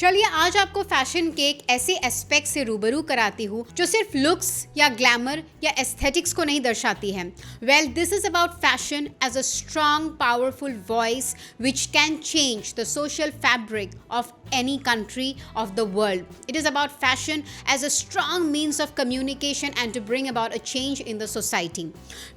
चलिए आज आपको फैशन के एक ऐसे एस्पेक्ट से रूबरू कराती हूँ जो सिर्फ लुक्स या ग्लैमर या एस्थेटिक्स को नहीं दर्शाती है। Well, this is about fashion as a strong powerful voice which can change the social fabric of any country of the world. It is about fashion as a strong means of communication and to bring about a change in the society.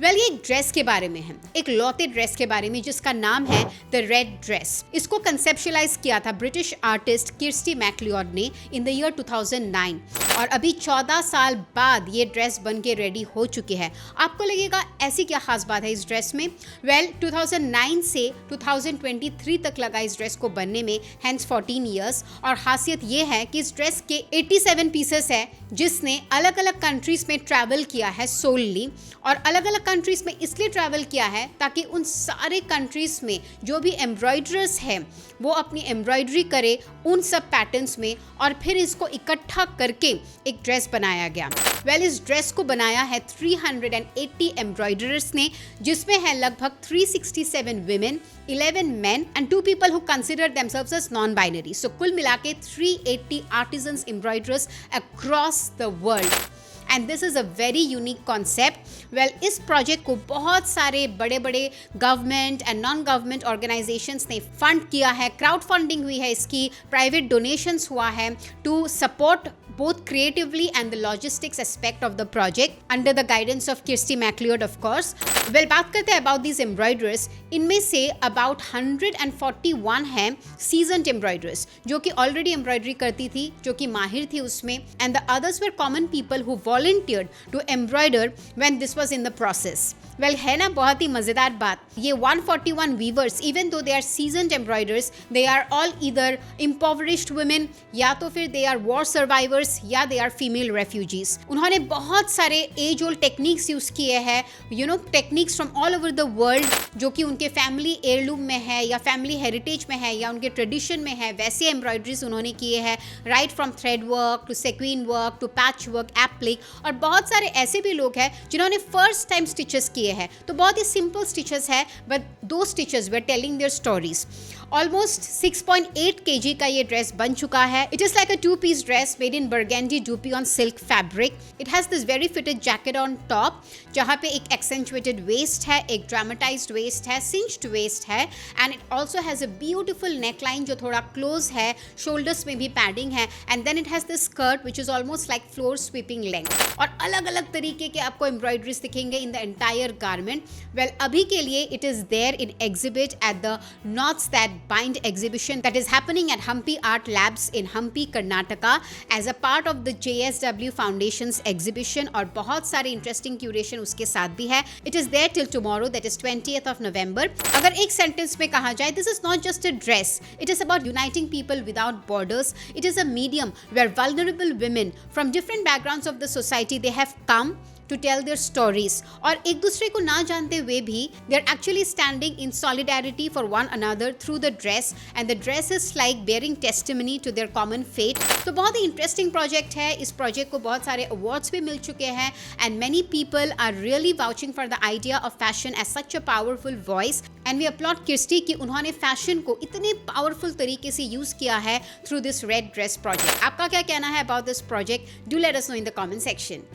Well, ये एक dress के बारे में है, एक लौते dress के बारे में जिसका नाम है द रेड ड्रेस। इसको कंसेप्शलाइज किया था ब्रिटिश आर्टिस्ट किर्स्टी मैकलियोड ने इन द ईयर 2009 और अभी 14 साल बाद ये ड्रेस बन के रेडी हो चुकी है। आपको लगेगा ऐसी क्या खास बात है इस ड्रेस में? वेल, 2009 से 2023 तक लगा इस ड्रेस को बनने में, हेंस 14 ईयर्स। और खासियत ये है कि इस ड्रेस के 87 पीसेस है जिसने अलग अलग कंट्रीज में ट्रैवल किया है सोलली, और अलग अलग कंट्रीज में इसलिए ट्रैवल किया है ताकि उन सारे कंट्रीज में जो भी एम्ब्रॉयडरर्स हैं वो अपनी एम्ब्रॉयडरी करे उन सब पैटर्न्स में, और फिर इसको इकट्ठा करके एक ड्रेस बनाया गया। वेल, इस ड्रेस को बनाया है 380 एम्ब्रॉयडरर्स ने, जिसमें है लगभग 367 women, 11 men and 2 people who consider themselves as non-binary. So कुल मिला के 380 artisans embroiderers across the world. And this is a very unique concept. Well, इस प्रोजेक्ट को बहुत सारे बड़े बड़े government and non government organisations ने फंड किया है, क्राउड फंडिंग हुई है इसकी, प्राइवेट डोनेशंस हुआ है to support both creatively and the logistics aspect of the project under the guidance of Kirsty MacLeod, of course. Well, बात करते हैं about these embroiderers. इनमें से about 141 हैं seasoned embroiderers जो कि already embroidery करती थी, जो कि माहिर थी उसमें, and the others were common people who volunteered to embroider when this was in the process. Well, है ना बहुत ही मज़ेदार बात। ये 141 weavers, even though they are seasoned embroiderers, they are all either impoverished women या तो फिर they are war survivors या दे आर फीमेल रेफ्यूजीज। उन्होंने बहुत सारे एज ओल्ड टेक्निक्स यूज किए हैं, techniques from all over the world जो कि उनके फैमिली एयरलूम में है या फैमिली हेरिटेज में है या उनके ट्रेडिशन में है, वैसे एम्ब्रॉयडरीज उन्होंने किए हैं, right from thread work to sequin work to patch work, applique, और बहुत सारे ऐसे भी लोग हैं जिन्होंने फर्स्ट टाइम स्टिचेस किए हैं। तो बहुत ही सिंपल स्टिचेस है, बट दो stitches were telling their stories. Almost 6.8 kg का ये ड्रेस बन चुका है। It is like a 2-piece dress made in burgundy dupi on silk fabric. It has this very fitted jacket on top जहाँ पे एक accentuated waist है, एक dramatized waist है, cinched waist है, and it also has a beautiful neckline जो थोड़ा close है, shoulders में भी padding है, and then it has this skirt which is almost like floor sweeping length. और अलग अलग तरीके के आपको embroideries दिखेंगे in the entire garment. Well, अभी के लिए it is there in exhibit at the Knots That Bind exhibition that is happening at Hampi Art Labs in Hampi, Karnataka as a part of the JSW Foundation's exhibition, और बहुत सारे interesting curation उसके साथ भी है। It is there till tomorrow, that is 20th of November. अगर एक sentence में कहा जाए, this is not just a dress, it is about uniting people without borders. It is a medium where vulnerable women from different backgrounds of the society they have come to tell their stories, और एक दूसरे को ना जानते हुए भी they are actually standing in solidarity for one another through the dress, and the dress is like bearing testimony to their common fate. तो बहुत ही इंटरेस्टिंग प्रोजेक्ट है। इस प्रोजेक्ट को बहुत सारे अवार्ड्स भी मिल चुके हैं, and many people are really vouching for the idea of fashion as such a powerful voice, and we applaud Kirsty कि उन्होंने फैशन को इतने पावरफुल तरीके से यूज किया है through this red dress project. आपका क्या कहना है about this project? Do let us know in the comment section.